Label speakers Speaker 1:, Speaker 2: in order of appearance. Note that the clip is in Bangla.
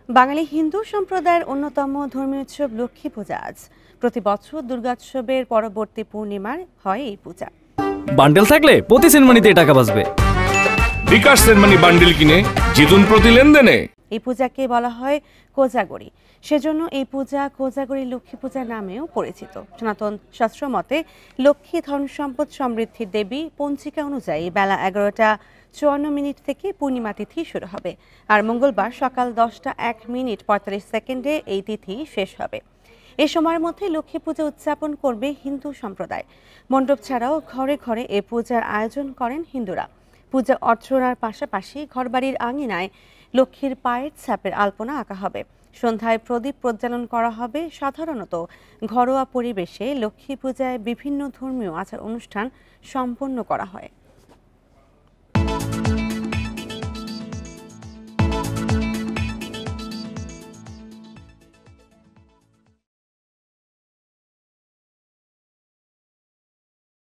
Speaker 1: বাঙালি হিন্দু সম্প্রদায়ের অন্যতম ধর্মীয় উৎসব লক্ষ্মী পূজা আজ। প্রতি বছর দুর্গোৎসবের পরবর্তী পূর্ণিমার হয় এই পূজা।
Speaker 2: বান্ডেল থাকলে প্রতি সেনমানিতে টাকা বাঁচবে।
Speaker 3: বিকাশ সেনমানি বান্ডেল কিনে জিতুন প্রতি লেনদেনে।
Speaker 1: এই পূজাকে বলা হয় কোজাগরি, সেজন্য এই পূজা কোজাগরি লক্ষ্মী পূজা নামেও পরিচিত। সনাতন শাস্ত্র মতে লক্ষ্মী ধন সম্পদ সমৃদ্ধির দেবী। পঞ্জিকা অনুযায়ী বেলা 11:54 থেকে পূর্ণিমা তিথি শুরু হবে, আর মঙ্গলবার সকাল 10:01:45 এই তিথি শেষ হবে। এই সময়ের মধ্যে লক্ষ্মী পূজা উদযাপন করবে হিন্দু সম্প্রদায়। মণ্ডপ ছাড়াও ঘরে ঘরে এ পূজার আয়োজন করেন হিন্দুরা। পূজা অর্চনার পাশাপাশি ঘরবাড়ির আঙিনায় লক্ষ্মীর পায়ের ছাপের আলপনা আঁকা হবে। সন্ধ্যায় প্রদীপ প্রজ্বালন করা হবে। সাধারণত ঘরোয়া পরিবেশে লক্ষ্মী পূজায় বিভিন্ন ধর্মীয় আচার অনুষ্ঠান সম্পন্ন করা হয়।